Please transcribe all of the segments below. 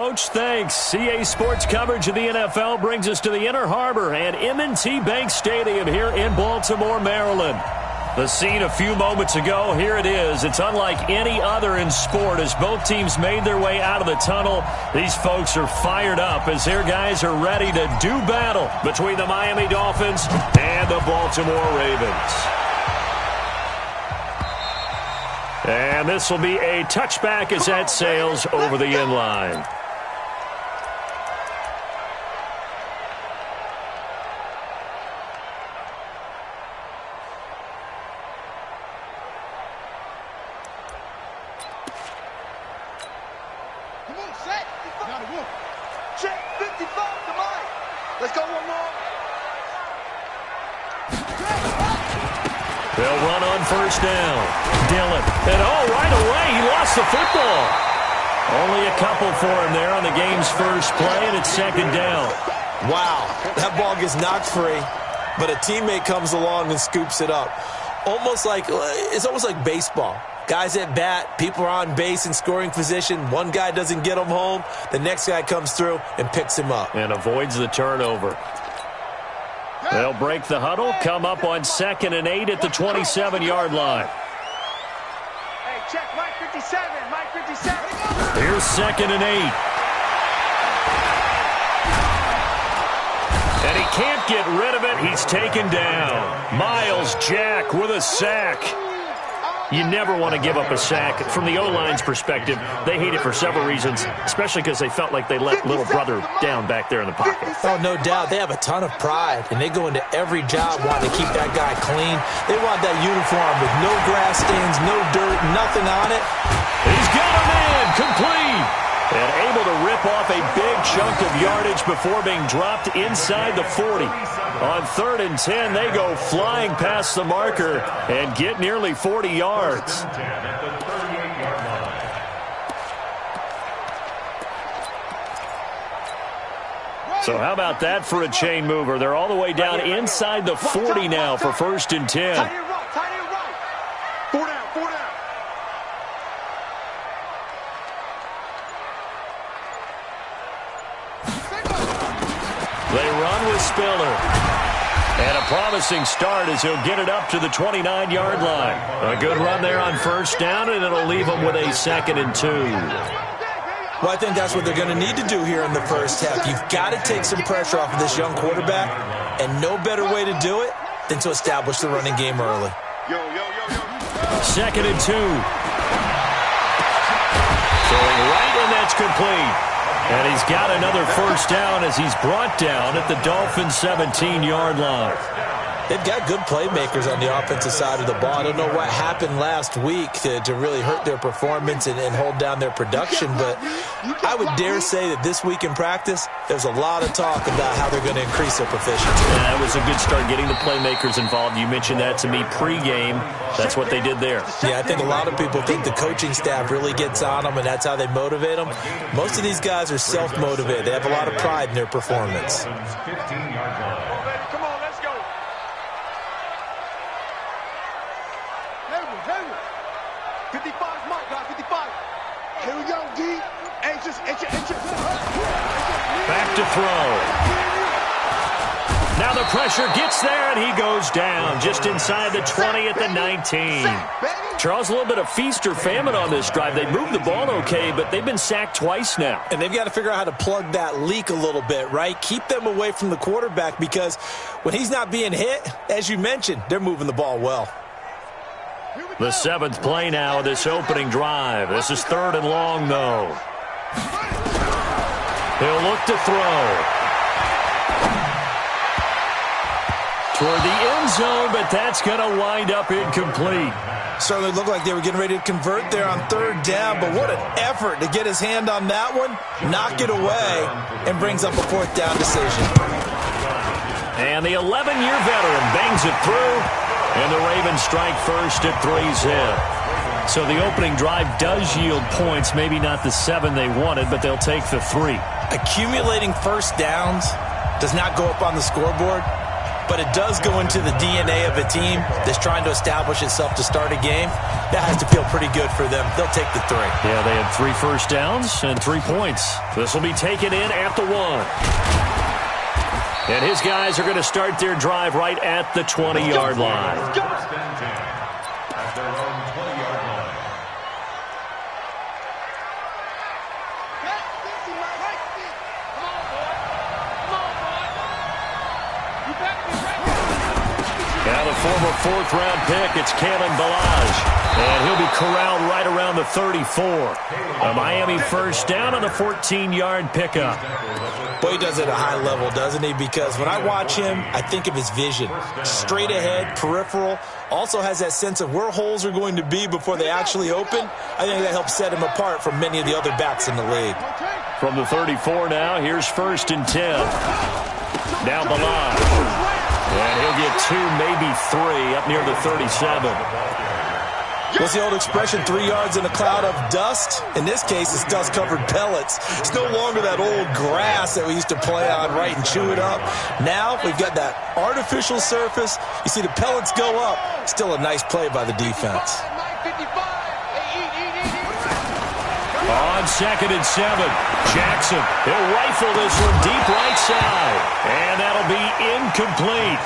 Coach, thanks. CA Sports coverage of the NFL brings us to the Inner Harbor and M&T Bank Stadium here in Baltimore, Maryland. The scene a few moments ago, here it is. It's unlike any other in sport as both teams made their way out of the tunnel. These folks are fired up as their guys are ready to do battle between the Miami Dolphins and the Baltimore Ravens. And this will be a touchback as that sails over the end line. They'll run on first down. Dillon. And right away, he lost the football. Only a couple for him there on the game's first play, and it's second down. Wow, that ball gets knocked free, but a teammate comes along and scoops it up. It's almost like baseball. Guys at bat, people are on base in scoring position. One guy doesn't get him home. The next guy comes through and picks him up. And avoids the turnover. They'll break the huddle, come up on 2nd and 8 at the 27-yard line. Hey, check Mike 57, Mike 57. Here's 2nd and 8. And he can't get rid of it. He's taken down. Myles Jack with a sack. You never want to give up a sack. From the O-line's perspective, they hate it for several reasons, especially because they felt like they let little brother down back there in the pocket. Oh, no doubt. They have a ton of pride, and they go into every job wanting to keep that guy clean. They want that uniform with no grass stains, no dirt, nothing on it. He's got a man, complete. And able to rip off a big chunk of yardage before being dropped inside the 40. On 3rd and 10, they go flying past the marker and get nearly 40 yards. So how about that for a chain mover? They're all the way down inside the 40 now for 1st and 10. They run with Spiller. And a promising start as he'll get it up to the 29-yard line. A good run there on first down, and it'll leave them with a 2nd and 2. Well, I think that's what they're going to need to do here in the first half. You've got to take some pressure off of this young quarterback, and no better way to do it than to establish the running game early. 2nd and 2. Throwing right, and that's complete. And he's got another first down as he's brought down at the Dolphins' 17-yard line. They've got good playmakers on the offensive side of the ball. I don't know what happened last week to really hurt their performance and hold down their production, but I would dare say that this week in practice, there's a lot of talk about how they're going to increase their proficiency. Yeah, that was a good start getting the playmakers involved. You mentioned that to me pregame. That's what they did there. Yeah, I think a lot of people think the coaching staff really gets on them, and that's how they motivate them. Most of these guys are self-motivated. They have a lot of pride in their performance. Back to throw. Now the pressure gets there, and he goes down just inside the 20 at the 19. Charles, a little bit of feast or famine on this drive. They moved the ball okay, but they've been sacked twice now. And they've got to figure out how to plug that leak a little bit, right? Keep them away from the quarterback because when he's not being hit, as you mentioned, they're moving the ball well. The 7th play now of this opening drive. This is 3rd and long, though. He'll look to throw. Toward the end zone, but that's going to wind up incomplete. Certainly looked like they were getting ready to convert there on 3rd down, but what an effort to get his hand on that one, knock it away, and brings up a 4th down decision. And the 11-year veteran bangs it through, and the Ravens strike first at 3-zip. So the opening drive does yield points, maybe not the 7 they wanted, but they'll take the 3. Accumulating first downs does not go up on the scoreboard, but it does go into the DNA of a team that's trying to establish itself to start a game. That has to feel pretty good for them. They'll take the 3. Yeah, they had 3 first downs and 3 points. This will be taken in at the 1. And his guys are going to start their drive right at the 20-yard line. Now the former 4th-round pick, it's Kalen Ballage. And he'll be corralled right around the 34. A Miami first down on the 14-yard pickup. Boy, he does it at a high level, doesn't he? Because when I watch him, I think of his vision. Straight ahead, peripheral. Also has that sense of where holes are going to be before they actually open. I think that helps set him apart from many of the other backs in the league. From the 34 now, here's 1st and 10. Now Ballage. And he'll get 2, maybe 3 up near the 37. What's the old expression, 3 yards in a cloud of dust? In this case, it's dust-covered pellets. It's no longer that old grass that we used to play on, right, and chew it up. Now we've got that artificial surface. You see the pellets go up. Still a nice play by the defense. On 2nd and 7, Jackson. He'll rifle this one deep right side. And that'll be incomplete.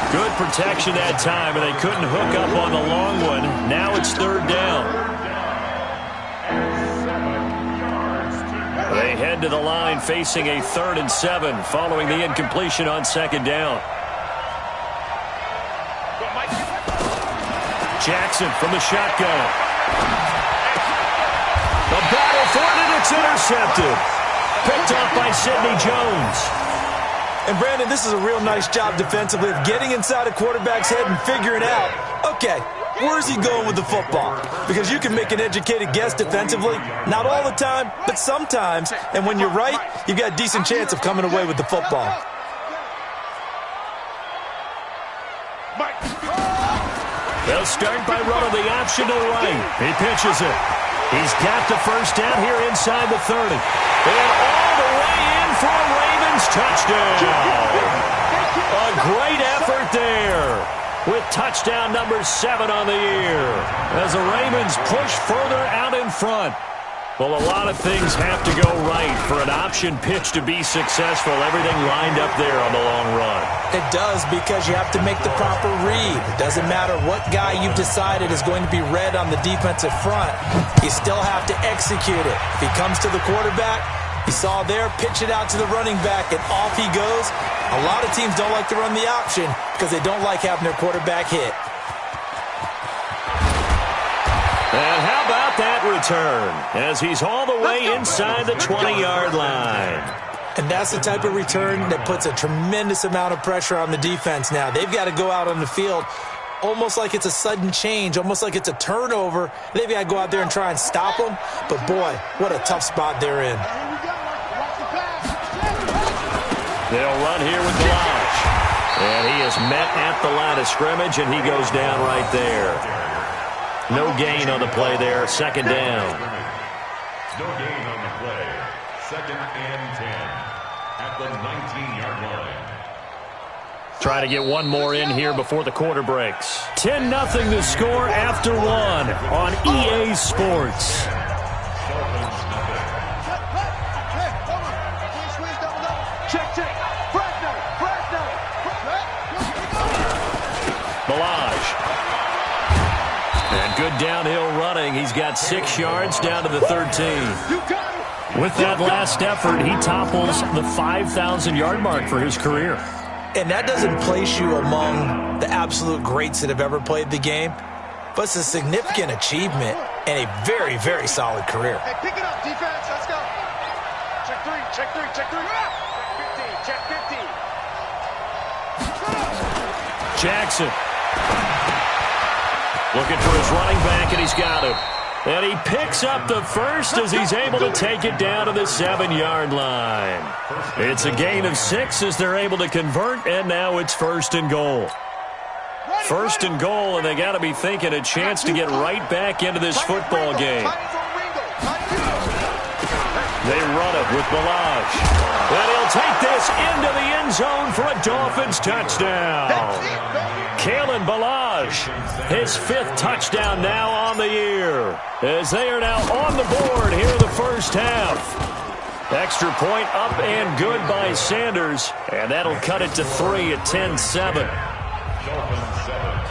Good protection that time, and they couldn't hook up on the long one. Now it's 3rd down. They head to the line facing a 3rd and 7 following the incompletion on 2nd down. Jackson from the shotgun. The battle for it, and it's intercepted. Picked off by Sidney Jones. And, Brandon, this is a real nice job defensively of getting inside a quarterback's head and figuring out, okay, where's he going with the football? Because you can make an educated guess defensively. Not all the time, but sometimes. And when you're right, you've got a decent chance of coming away with the football. They'll start by running the option to the right. He pitches it. He's got the first down here inside the 30. And all the way in for a Ravens touchdown. A great effort there with touchdown number 7 on the year as the Ravens push further out in front. Well, a lot of things have to go right for an option pitch to be successful. Everything lined up there on the long run. It does, because you have to make the proper read. It doesn't matter what guy you've decided is going to be read on the defensive front. You still have to execute it. If he comes to the quarterback, you saw there, pitch it out to the running back, and off he goes. A lot of teams don't like to run the option because they don't like having their quarterback hit. And how about that return as he's all the way inside the 20-yard line. And that's the type of return that puts a tremendous amount of pressure on the defense now. They've got to go out on the field almost like it's a sudden change, almost like it's a turnover. They've got to go out there and try and stop them. But, boy, what a tough spot they're in. They'll run here with Ballage. And he is met at the line of scrimmage, and he goes down right there. No gain on the play there. 2nd down. No gain on the play. 2nd and 10 at the 19-yard line. Try to get one more in here before the quarter breaks. 10-0 the score after 1 on EA Sports. Ballage. And good downhill running. He's got 6 yards down to the 13. With that last effort, he topples the 5,000-yard mark for his career. And that doesn't place you among the absolute greats that have ever played the game, but it's a significant achievement and a very, very solid career. Hey, pick it up, defense. Let's go. Check 3, check 3, check 3. Check 15, check 15. Jackson. Looking for his running back, and he's got him. And he picks up the first as he's able to take it down to the 7-yard line. It's a gain of 6 as they're able to convert, and now it's 1st and goal. 1st and goal, and they got to be thinking a chance to get right back into this football game. They run it with Ballage. And he'll take this into the end zone for a Dolphins touchdown. Kalen Ballage, his 5th touchdown now on the year, as they are now on the board here in the first half. Extra point up and good by Sanders, and that'll cut it to 3 at 10-7. Dolphins 7.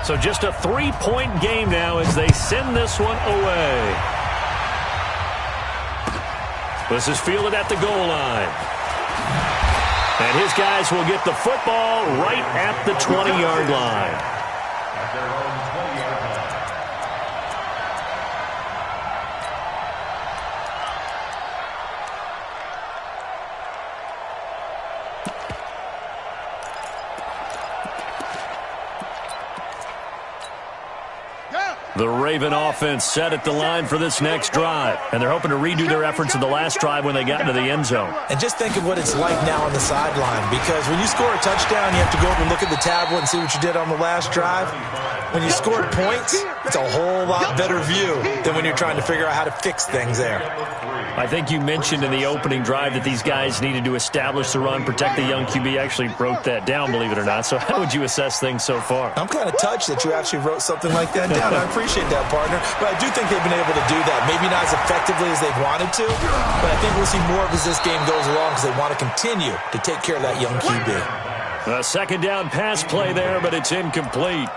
So just a 3-point game now as they send this one away. This is fielded at the goal line. And his guys will get the football right at the 20-yard line. At their own 20-yard line. The Raven offense set at the line for this next drive. And they're hoping to redo their efforts in the last drive when they got into the end zone. And just think of what it's like now on the sideline, because when you score a touchdown, you have to go over and look at the tablet and see what you did on the last drive. When you scored points, it's a whole lot better view than when you're trying to figure out how to fix things there. I think you mentioned in the opening drive that these guys needed to establish the run, protect the young QB. Actually broke that down, believe it or not. So how would you assess things so far? I'm kind of touched that you actually wrote something like that down. I appreciate that, partner. But I do think they've been able to do that. Maybe not as effectively as they've wanted to, but I think we'll see more of as this game goes along because they want to continue to take care of that young QB. A second down pass play there, but it's incomplete.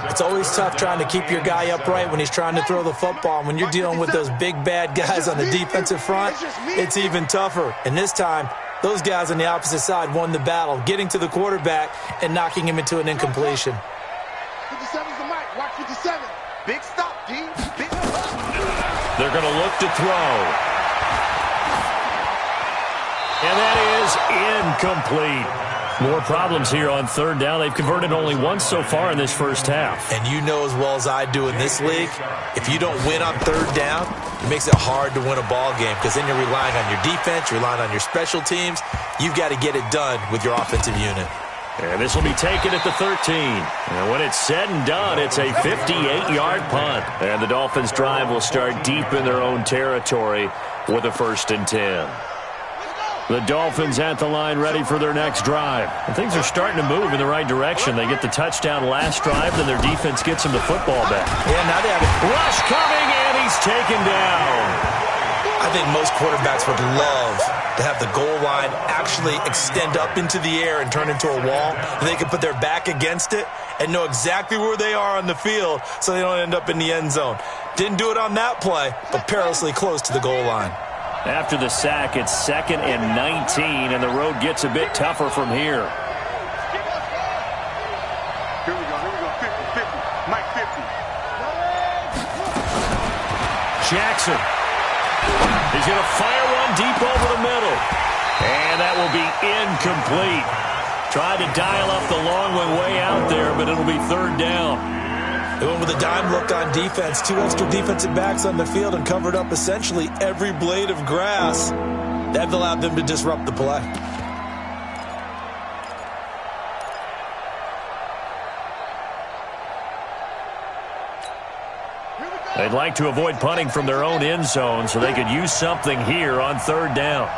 It's always tough trying to keep your guy upright when he's trying to throw the football. When you're dealing with those big, bad guys on the defensive front, it's even tougher. And this time, those guys on the opposite side won the battle, getting to the quarterback and knocking him into an incompletion. 57's the mic. Watch 57. Big stop, D. Big stop. They're going to look to throw. And that is incomplete. More problems here on third down. They've converted only once so far in this first half. And you know as well as I do in this league, if you don't win on third down, it makes it hard to win a ball game because then you're relying on your defense, you're relying on your special teams. You've got to get it done with your offensive unit. And this will be taken at the 13. And when it's said and done, it's a 58-yard punt. And the Dolphins' drive will start deep in their own territory with a 1st and 10. The Dolphins at the line ready for their next drive. And things are starting to move in the right direction. They get the touchdown last drive, then their defense gets them the football back. Yeah, now they have it. Rush coming, and he's taken down. I think most quarterbacks would love to have the goal line actually extend up into the air and turn into a wall. And they can put their back against it and know exactly where they are on the field so they don't end up in the end zone. Didn't do it on that play, but perilously close to the goal line. After the sack, it's 2nd and 19, and the road gets a bit tougher from here. Here we go, 50, Mike 50. Jackson. He's going to fire one deep over the middle. And that will be incomplete. Tried to dial up the long one way out there, but it'll be 3rd down. They went with a dime look on defense, 2 extra defensive backs on the field and covered up essentially every blade of grass. That allowed them to disrupt the play. They'd like to avoid punting from their own end zone so they could use something here on 3rd down.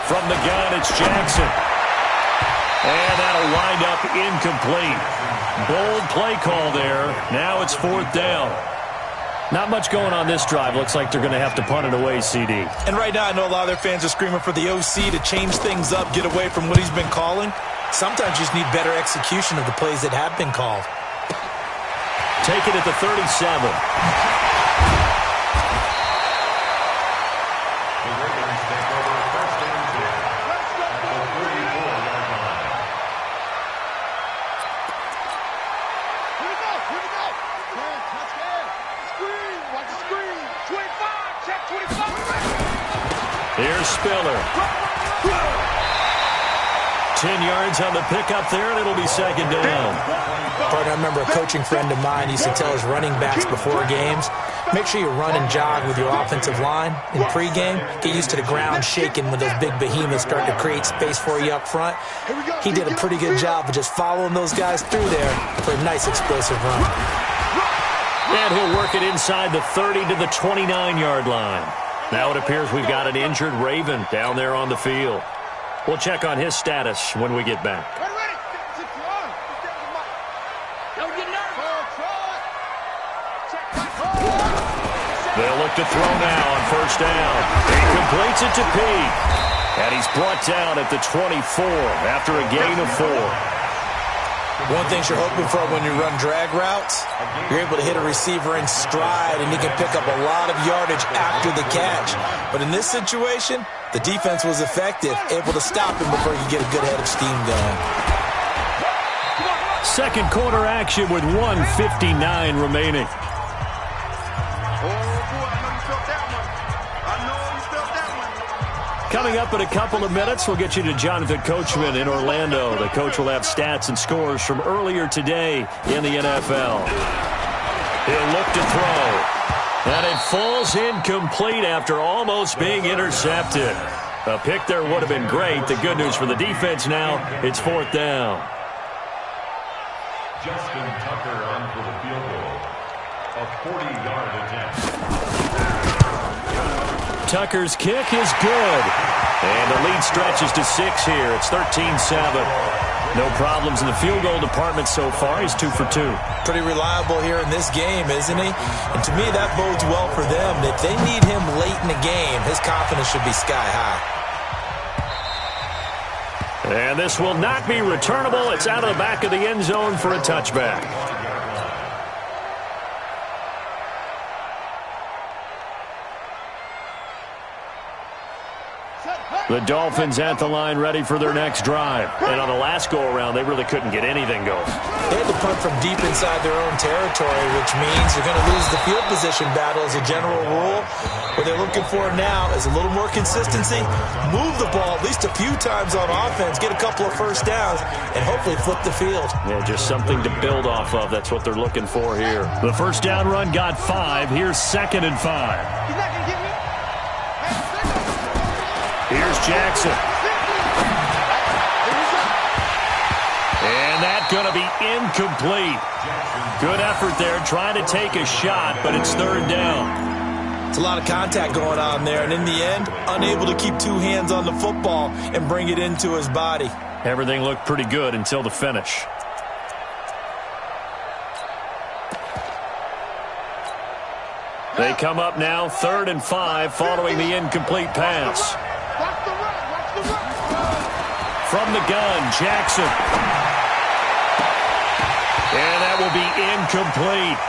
From the gun, it's Jackson. And that'll wind up incomplete. Bold play call there. Now it's 4th down. Not much going on this drive. Looks like they're going to have to punt it away, CD. And right now I know a lot of their fans are screaming for the OC to change things up, get away from what he's been calling. Sometimes you just need better execution of the plays that have been called. Take it at the 37. Here's Spiller. 10 yards on the pickup there, and it'll be second down. Partner, I remember a coaching friend of mine used to tell his running backs before games, make sure you run and jog with your offensive line in pregame. Get used to the ground shaking when those big behemoths start to create space for you up front. He did a pretty good job of just following those guys through there for a nice explosive run. And he'll work it inside the 30 to the 29-yard line. Now it appears we've got an injured Raven down there on the field. We'll check on his status when we get back. They'll look to throw now on first down. He completes it to Peake. And he's brought down at the 24 after a gain of 4. One thing you're hoping for when you run drag routes, you're able to hit a receiver in stride, and he can pick up a lot of yardage after the catch. But in this situation, the defense was effective, able to stop him before you get a good head of steam going. Second quarter action with 1:59 remaining. Coming up in a couple of minutes, we'll get you to Jonathan Coachman in Orlando. The coach will have stats and scores from earlier today in the NFL. He'll look to throw. And it falls incomplete after almost being intercepted. A pick there would have been great. The good news for the defense now, it's fourth down. Justin Tucker on for the field goal. A 40-yard attempt. Tucker's kick is good. And the lead stretches to 6 here. It's 13-7. No problems in the field goal department so far. He's 2 for 2. Pretty reliable here in this game, isn't he? And to me, that bodes well for them. If they need him late in the game, his confidence should be sky high. And this will not be returnable. It's out of the back of the end zone for a touchback. The Dolphins at the line ready for their next drive. And on the last go-around, they really couldn't get anything going. They had to punt from deep inside their own territory, which means you're going to lose the field position battle as a general rule. What they're looking for now is a little more consistency, move the ball at least a few times on offense, get a couple of first downs, and hopefully flip the field. Yeah, just something to build off of. That's what they're looking for here. The first down run got 5. Here's 2nd and 5. He's not going to get me. Here's Jackson. And that's going to be incomplete. Good effort there, trying to take a shot, but it's 3rd down. It's a lot of contact going on there, and in the end, unable to keep 2 hands on the football and bring it into his body. Everything looked pretty good until the finish. They come up now, 3rd and 5, following the incomplete pass. From the gun, Jackson. And that will be incomplete.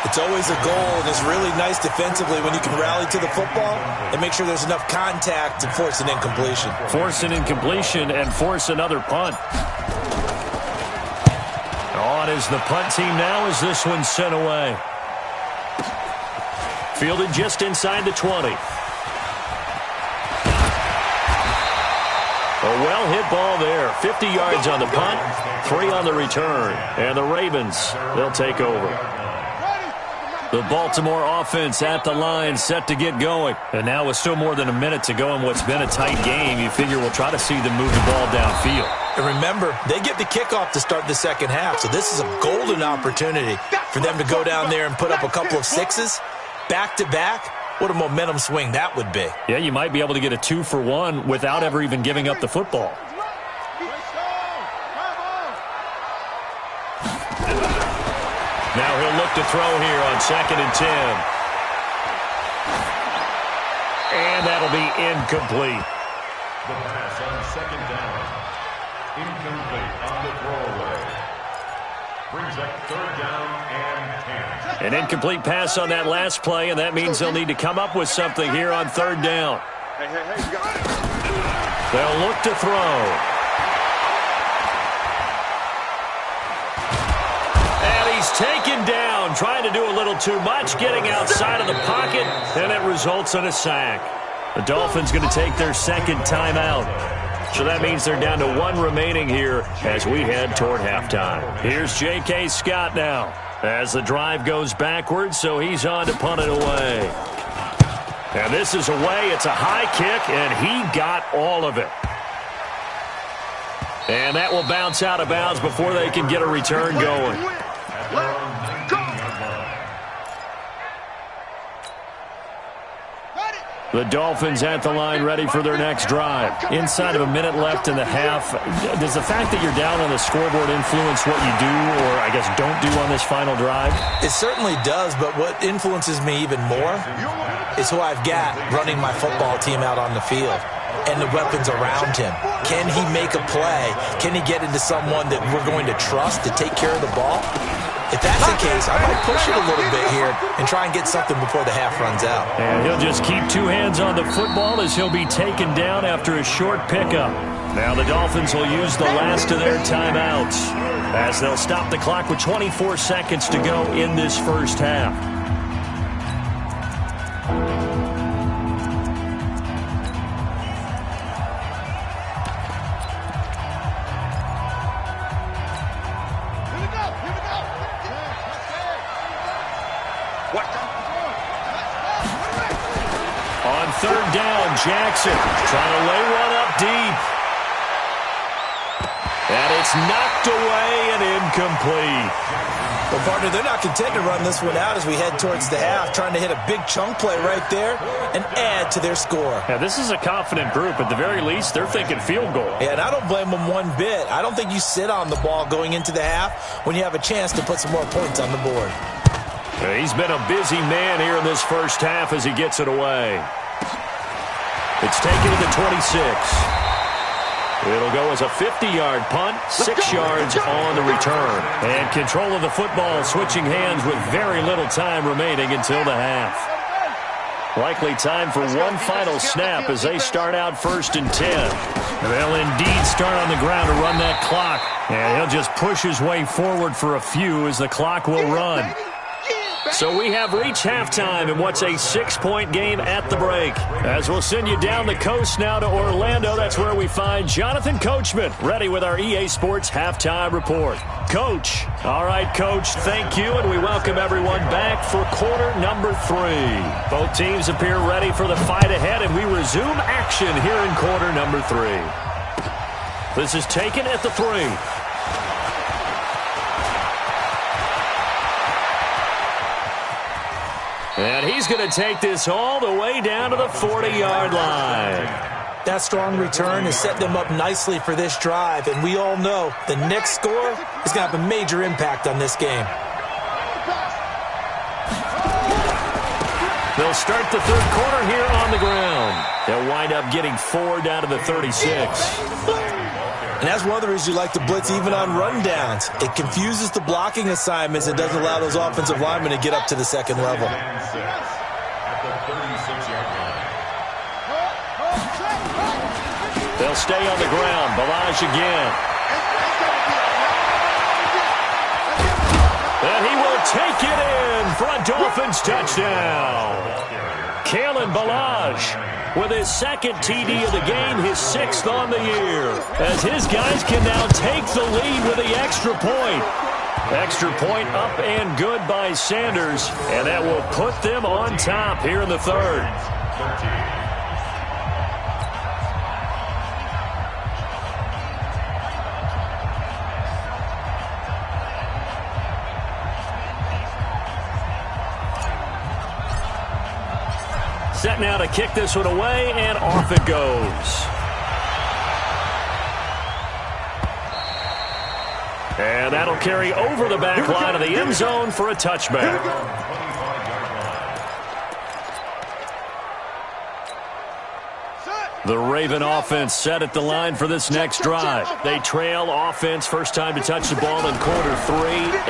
It's always a goal, and it's really nice defensively when you can rally to the football and make sure there's enough contact to force an incompletion. Force an incompletion and force another punt. On is the punt team now as this one's sent away. Fielded just inside the 20. A well-hit ball there. 50 yards on the punt, 3 on the return. And the Ravens, they'll take over. The Baltimore offense at the line, set to get going. And now with still more than a minute to go in what's been a tight game, you figure we'll try to see them move the ball downfield. And remember, they get the kickoff to start the second half, so this is a golden opportunity for them to go down there and put up a couple of 6s back-to-back. What a momentum swing that would be. Yeah, you might be able to get a 2-for-1 without ever even giving up the football. Now he'll look to throw here on 2nd and 10. And that'll be incomplete. The pass on 2nd down. Incomplete on the throwaway. Brings up 3rd down and 10. An incomplete pass on that last play, and that means they'll need to come up with something here on 3rd down. Hey, you got it. They'll look to throw. And he's taken down, trying to do a little too much, getting outside of the pocket, and it results in a sack. The Dolphins going to take their 2nd timeout. So that means they're down to 1 remaining here as we head toward halftime. Here's J.K. Scott now as the drive goes backwards, so he's on to punt it away. And this is away. It's a high kick, and he got all of it. And that will bounce out of bounds before they can get a return going. The Dolphins at the line ready for their next drive. Inside of a minute left in the half, does the fact that you're down on the scoreboard influence what you do or, I guess, don't do on this final drive? It certainly does, but what influences me even more is who I've got running my football team out on the field and the weapons around him. Can he make a play? Can he get into someone that we're going to trust to take care of the ball? If that's the case, I might push it a little bit here and try and get something before the half runs out. And he'll just keep 2 hands on the football as he'll be taken down after a short pickup. Now the Dolphins will use the last of their timeouts as they'll stop the clock with 24 seconds to go in this first half. On 3rd down, Jackson trying to lay one up deep. And it's knocked away and incomplete. Well, partner, they're not content to run this one out as we head towards the half, trying to hit a big chunk play right there and add to their score. Yeah, this is a confident group. At the very least, they're thinking field goal. Yeah, and I don't blame them one bit. I don't think you sit on the ball going into the half when you have a chance to put some more points on the board. He's been a busy man here in this first half as he gets it away. It's taken to the 26. It'll go as a 50-yard punt, 6 yards on the return. And control of the football switching hands with very little time remaining until the half. Likely time for one final snap as they start out 1st and 10. They'll indeed start on the ground to run that clock. And he'll just push his way forward for a few as the clock will run. So we have reached halftime in what's a 6-point game at the break. As we'll send you down the coast now to Orlando, that's where we find Jonathan Coachman, ready with our EA Sports Halftime Report. Coach. All right, Coach, thank you, and we welcome everyone back for quarter number 3. Both teams appear ready for the fight ahead, and we resume action here in quarter number 3. This is taken at the 3. And he's going to take this all the way down to the 40-yard line. That strong return has set them up nicely for this drive, and we all know the next score is going to have a major impact on this game. They'll start the 3rd quarter here on the ground. They'll wind up getting 4 down to the 36. And that's one of the reasons you like to blitz even on rundowns. It confuses the blocking assignments and doesn't allow those offensive linemen to get up to the 2nd level. They'll stay on the ground. Ballage again. And he will take it in for a Dolphins touchdown. Kalen Ballage with his 2nd TD of the game, his 6th on the year, as his guys can now take the lead with the extra point. Extra point up and good by Sanders, and that will put them on top here in the 3rd. Set now to kick this one away, and off it goes. And that'll carry over the back line of the end zone for a touchback. The Raven offense set at the line for this next drive. They trail offense, first time to touch the ball in quarter 3,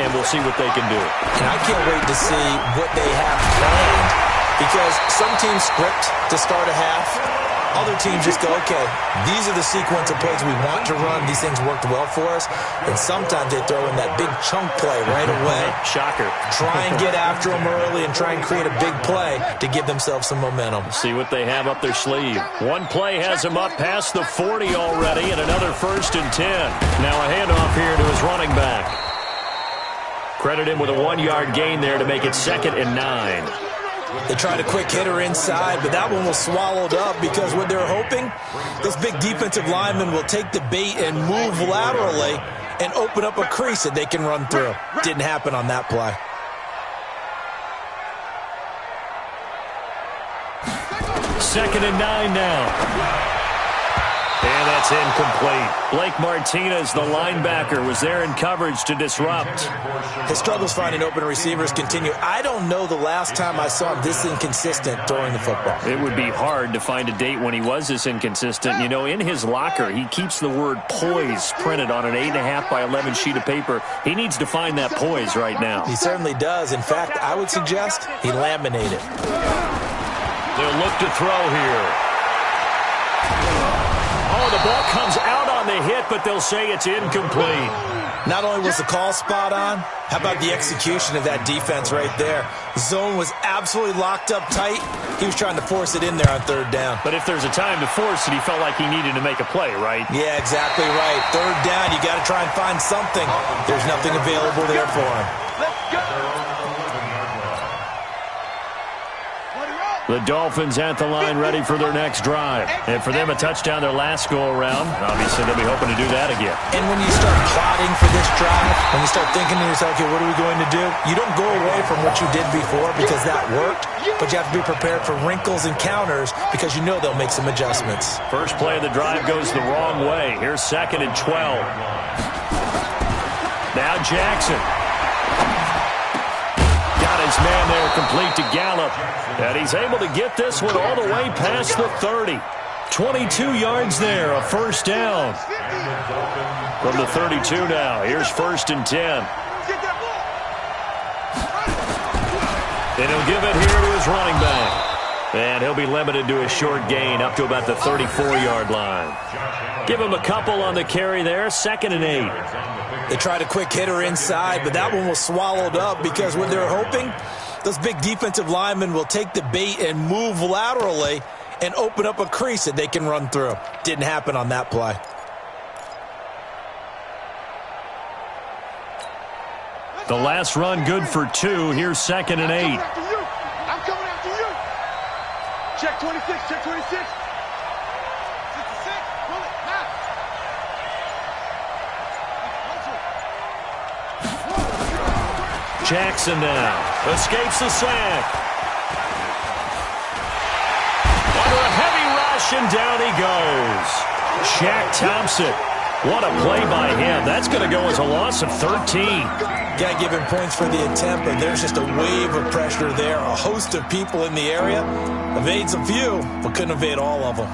and we'll see what they can do. And I can't wait to see what they have planned. Because some teams script to start a half, Other teams just go, okay, these are the sequence of plays we want to run. These things worked well for us. And sometimes they throw in that big chunk play right away. Shocker. Try and get after them early and try and create a big play to give themselves some momentum. See what they have up their sleeve. One play has him up past the 40 already, and another 1st and 10. Now a handoff here to his running back. Credit him with a 1-yard gain there to make it 2nd and 9. They tried a quick hitter inside, but that one was swallowed up because what they're hoping, this big defensive lineman will take the bait and move laterally and open up a crease that they can run through. Didn't happen on that play. Second and 9 now. And that's incomplete. Blake Martinez, the linebacker, was there in coverage to disrupt. His struggles finding open receivers continue. I don't know the last time I saw him this inconsistent throwing the football. It would be hard to find a date when he was this inconsistent. You know, in his locker, he keeps the word poise printed on an 8.5 by 11 sheet of paper. He needs to find that poise right now. He certainly does. In fact, I would suggest he laminate it. They'll look to throw here. Oh, the ball comes out on the hit, but they'll say it's incomplete. Not only was the call spot on, how about the execution of that defense right there? Zone was absolutely locked up tight. He was trying to force it in there on 3rd down. But if there's a time to force it, he felt like he needed to make a play, right? Yeah, exactly right. 3rd down, you got to try and find something. There's nothing available there for him. Let's go. The Dolphins at the line ready for their next drive. And for them, a touchdown their last go-around. Obviously, they'll be hoping to do that again. And when you start plotting for this drive, when you start thinking to yourself, okay, what are we going to do? You don't go away from what you did before because that worked, but you have to be prepared for wrinkles and counters because you know they'll make some adjustments. First play of the drive goes the wrong way. Here's 2nd and 12. Now Jackson. Got his man there complete to Gallup. And he's able to get this one all the way past the 30. 22 yards there, a 1st down. From the 32 now, here's 1st and 10. And he'll give it here to his running back. And he'll be limited to a short gain up to about the 34-yard line. Give him a couple on the carry there, 2nd and 8. They tried a quick hitter inside, but that one was swallowed up because what they're hoping, those big defensive linemen will take the bait and move laterally and open up a crease that they can run through. Didn't happen on that play. The last run good for 2. Here's 2nd and 8. I'm coming after you. Check 26, check 26. 66, pull it, now. Jackson now escapes the sack. Under a heavy rush, and down he goes. Shaq Thompson. What a play by him. That's going to go as a loss of 13. Got to give him points for the attempt, but there's just a wave of pressure there. A host of people in the area. Evades a few, but couldn't evade all of them.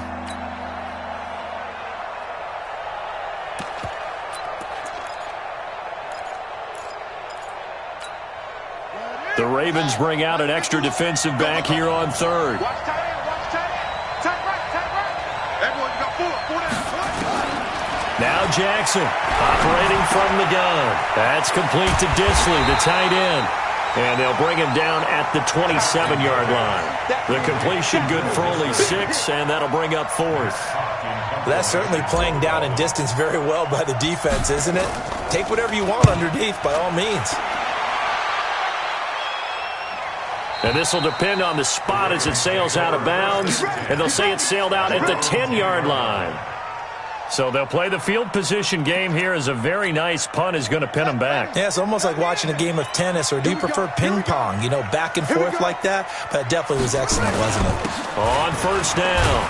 The Ravens bring out an extra defensive back here on 3rd. Watch tight end, watch tight end. Tight right. Everyone, you got 4 down. Now Jackson operating from the gun. That's complete to Disley, the tight end. And they'll bring him down at the 27-yard line. The completion good for only 6, and that'll bring up 4th. That's certainly playing down in distance very well by the defense, isn't it? Take whatever you want underneath, by all means. And this will depend on the spot as it sails out of bounds. And they'll say it sailed out at the 10-yard line. So they'll play the field position game here as a very nice punt is going to pin them back. Yeah, it's almost like watching a game of tennis, or do you prefer ping pong? You know, back and forth like that? But it definitely was excellent, wasn't it? On 1st down,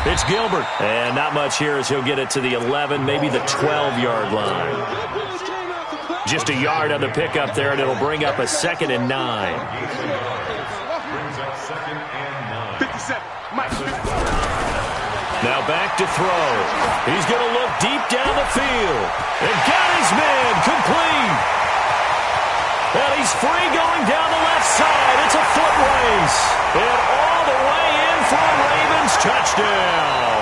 it's Gilbert. And not much here as he'll get it to the 11, maybe the 12-yard line. Just a yard on the pickup there, and it'll bring up a 2nd and 9. 57, Mike. Now back to throw. He's going to look deep down the field. And got his man complete. And he's free going down the left side. It's a foot race. And all the way in for a Ravens Davis, touchdown.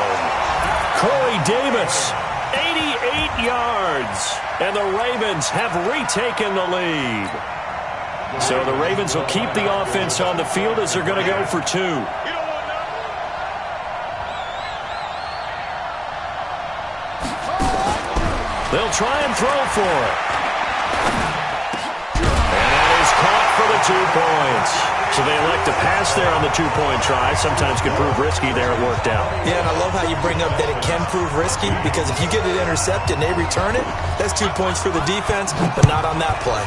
Corey Davis, 88 yards. And the Ravens have retaken the lead. So the Ravens will keep the offense on the field as they're going to go for 2. They'll try and throw for it. And that is caught for the 2 points. So they elect to pass there on the 2-point try. Sometimes could prove risky there. It worked out. Yeah, and I love how you bring up that it can prove risky, because if you get it intercepted and they return it, that's 2 points for the defense, but not on that play.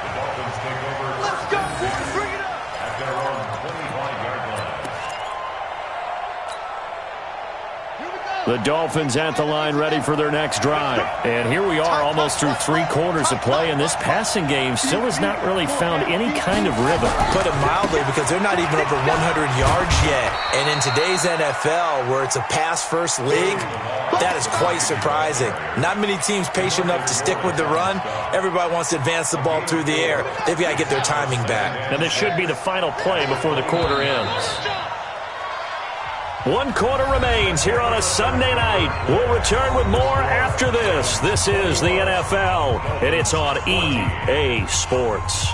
The Dolphins take over. Let's go, boys. Bring it up. At their own 25-yard line. The Dolphins at the line ready for their next drive. And here we are almost through 3 quarters of play, and this passing game still has not really found any kind of rhythm. Put it mildly, because they're not even over 100 yards yet. And in today's NFL, where it's a pass-first league, that is quite surprising. Not many teams patient enough to stick with the run. Everybody wants to advance the ball through the air. They've got to get their timing back. And this should be the final play before the quarter ends. 1 quarter remains here on a Sunday night. We'll return with more after this. This is the NFL, and it's on EA Sports.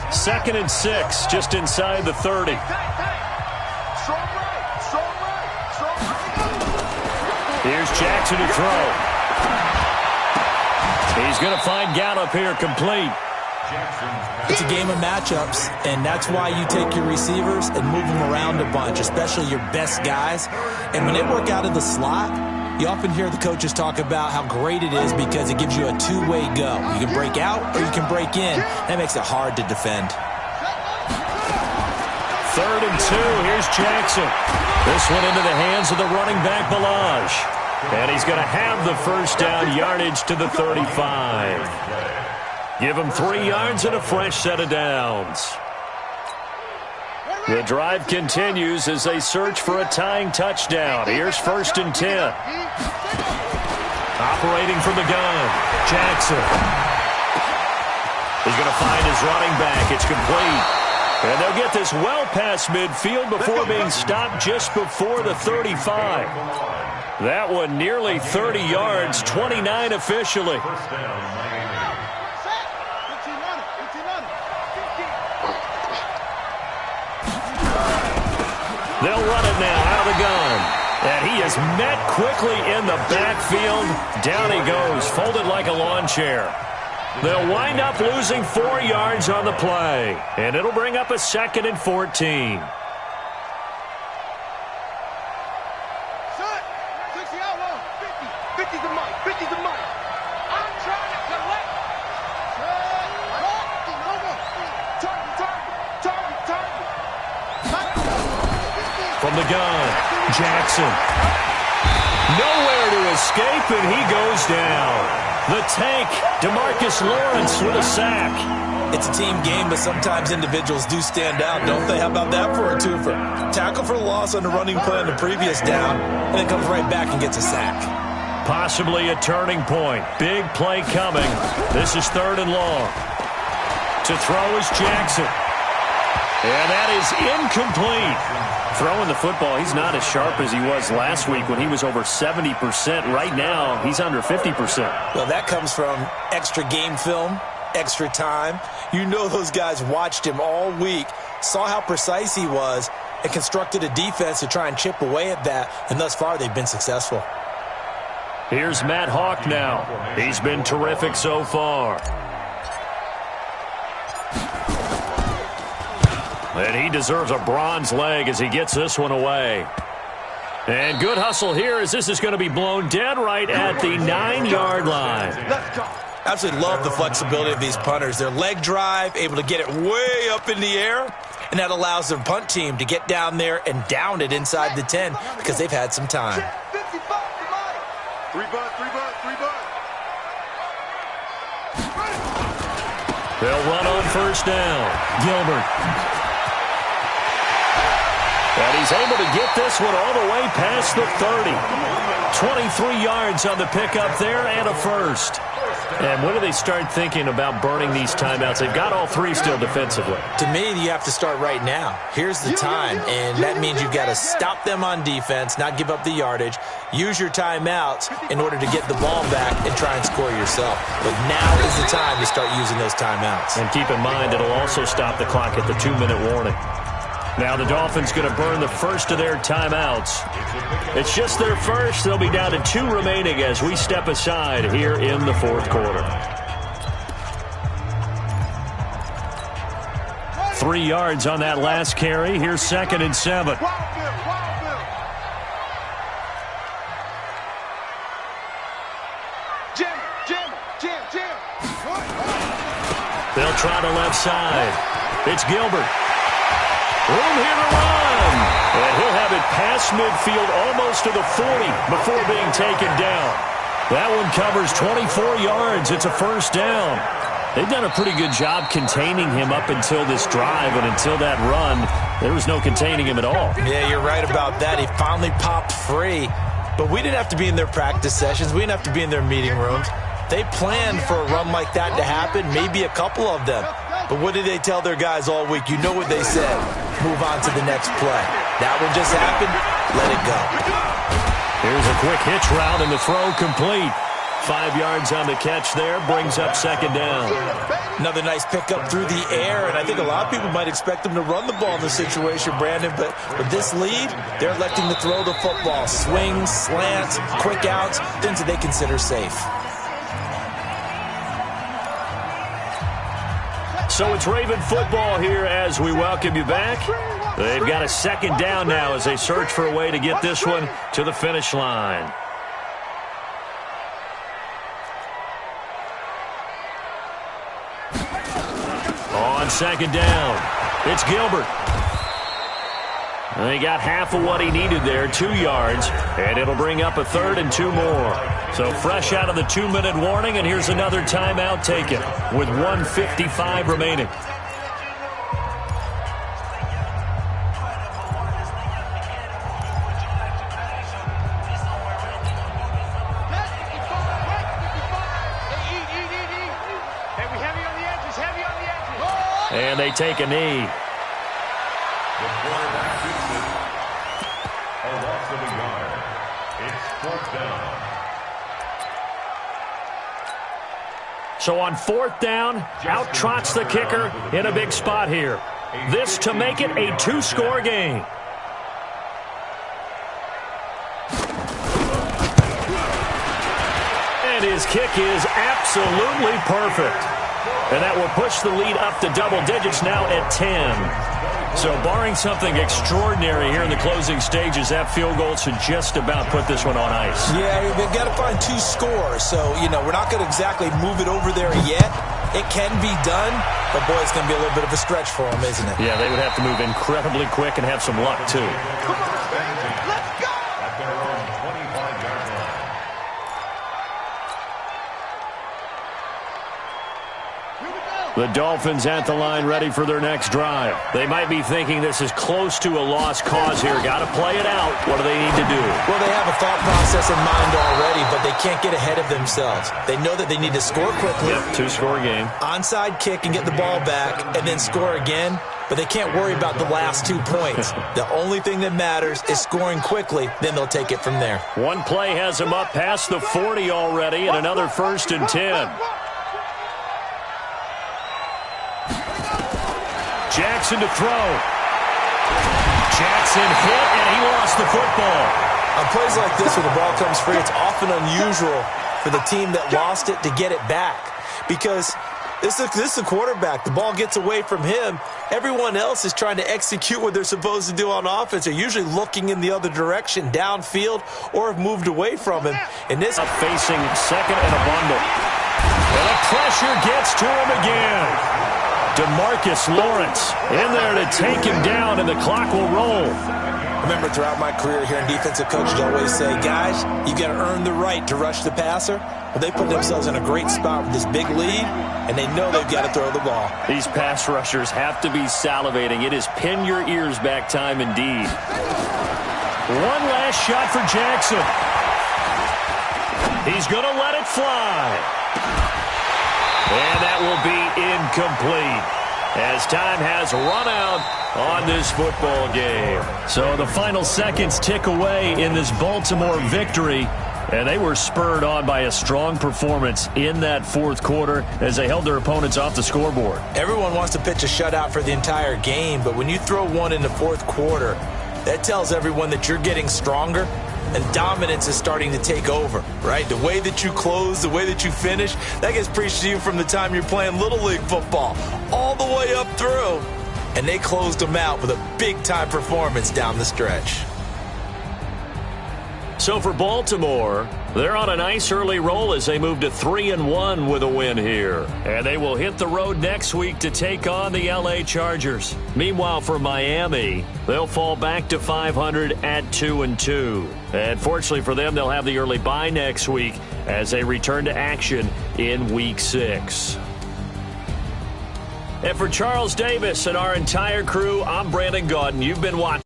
2nd and 6, just inside the 30. Here's Jackson to throw. He's going to find Gallup here, complete. It's a game of matchups, and that's why you take your receivers and move them around a bunch, especially your best guys. And when they work out of the slot, you often hear the coaches talk about how great it is because it gives you a two-way go. You can break out or you can break in. That makes it hard to defend. 3rd and 2. Here's Jackson. This one into the hands of the running back, Ballage. And he's going to have the first down, yardage to the 35. Give him 3 yards and a fresh set of downs. The drive continues as they search for a tying touchdown. Here's 1st and 10. Operating from the gun, Jackson. He's going to find his running back. It's complete. And they'll get this well past midfield before being stopped just before the 35. That one nearly 30 yards, 29 officially. They'll run it now out of the gun. And he is met quickly in the backfield. Down he goes, folded like a lawn chair. They'll wind up losing 4 yards on the play. And it'll bring up a 2nd and 14. From the gun, Jackson. Nowhere to escape, and he goes down. The tank, DeMarcus Lawrence with a sack. It's a team game, but sometimes individuals do stand out, don't they? How about that for a twofer? Tackle for loss on the running play on the previous down, and then comes right back and gets a sack. Possibly a turning point. Big play coming. This is 3rd and long. To throw is Jackson. And that is incomplete. Throwing the football, he's not as sharp as he was last week when he was over 70%. Right now, he's under 50%. Well, that comes from extra game film, extra time. You know those guys watched him all week, saw how precise he was, and constructed a defense to try and chip away at that. And thus far, they've been successful. Here's Matt Hawk now. He's been terrific so far. And he deserves a bronze leg as he gets this one away. And good hustle here as this is going to be blown dead right at the 9-yard line. Absolutely love the flexibility of these punters. Their leg drive, able to get it way up in the air, and that allows their punt team to get down there and down it inside the 10 because they've had some time. 3 butt. They'll run on 1st down. Gilbert. And he's able to get this one all the way past the 30. 23 yards on the pickup there and a first. And when do they start thinking about burning these timeouts? They've got all three still defensively. To me, you have to start right now. Here's the time, and that means you've got to stop them on defense, not give up the yardage, use your timeouts in order to get the ball back and try and score yourself. But now is the time to start using those timeouts. And keep in mind, it'll also stop the clock at the 2-minute warning. Now the Dolphins going to burn the first of their timeouts. It's just their first. They'll be down to 2 remaining as we step aside here in the fourth quarter. 3 yards on that last carry. Here's 2nd and 7. Jim. They'll try the left side. It's Gilbert. Room here to run. And he'll have it past midfield almost to the 40 before being taken down. That one covers 24 yards. It's a first down. They've done a pretty good job containing him up until this drive, and until that run, there was no containing him at all. Yeah, you're right about that. He finally popped free. But we didn't have to be in their practice sessions. We didn't have to be in their meeting rooms. They planned for a run like that to happen, maybe a couple of them. But what did they tell their guys all week? You know what they said. Move on to the next play. That one just happened. Let it go. Here's a quick hitch route, and the throw complete. 5 yards on the catch there, brings up 2nd down. Another nice pickup through the air, and I think a lot of people might expect them to run the ball in this situation, Brandon, but with this lead, they're electing to throw the football. Swings, slants, quick outs, things that they consider safe. So it's Raven football here as we welcome you back. They've got a 2nd down now as they search for a way to get this one to the finish line. On 2nd down, it's Gilbert. And he got half of what he needed there, 2 yards, and it'll bring up a 3rd and 2 more. So fresh out of the 2-minute warning, and here's another timeout taken with 1:55 remaining. And they take a knee. The quarterback gets it. A loss of a yard. It's 4th down. So on 4th down, out trots the kicker in a big spot here. This to make it a 2-score game. And his kick is absolutely perfect. And that will push the lead up to double digits now at 10. So barring something extraordinary here in the closing stages, that field goal should just about put this one on ice. Yeah, they've got to find 2 scores. So, we're not going to exactly move it over there yet. It can be done, but, boy, it's going to be a little bit of a stretch for them, isn't it? Yeah, they would have to move incredibly quick and have some luck, too. Come on, baby. Let's go! At their own 25-yard line. The Dolphins at the line ready for their next drive. They might be thinking this is close to a lost cause here. Got to play it out. What do they need to do? Well, they have a thought process in mind already, but they can't get ahead of themselves. They know that they need to score quickly. Yep, 2-score game. Onside kick and get the ball back and then score again. But they can't worry about the last 2 points. The only thing that matters is scoring quickly. Then they'll take it from there. One play has them up past the 40 already, and another 1st and 10. Jackson to throw. Jackson hit, and he lost the football. On plays like this, when the ball comes free, it's often unusual for the team that lost it to get it back. Because this is the quarterback. The ball gets away from him. Everyone else is trying to execute what they're supposed to do on offense. They're usually looking in the other direction, downfield, or have moved away from him. And this up facing 2nd and a bundle. And the pressure gets to him again. DeMarcus Lawrence in there to take him down, and the clock will roll. Remember, throughout my career here in defensive coaches always say, guys, you got to earn the right to rush the passer. Well, they put themselves in a great spot with this big lead, and they know they've got to throw the ball. These pass rushers have to be salivating. It is pin your ears back time indeed. One last shot for Jackson. He's going to let it fly. And that will be incomplete, as time has run out on this football game. So the final seconds tick away in this Baltimore victory, and they were spurred on by a strong performance in that fourth quarter as they held their opponents off the scoreboard. Everyone wants to pitch a shutout for the entire game, but when you throw one in the fourth quarter, that tells everyone that you're getting stronger and dominance is starting to take over, right? The way that you close, the way that you finish, that gets preached to you from the time you're playing Little League football all the way up through. And they closed them out with a big-time performance down the stretch. So for Baltimore, they're on a nice early roll as they move to 3-1 with a win here. And they will hit the road next week to take on the LA Chargers. Meanwhile, for Miami, they'll fall back to 500 at 2-2. And fortunately for them, they'll have the early bye next week as they return to action in Week 6. And for Charles Davis and our entire crew, I'm Brandon Gaudin. You've been watching.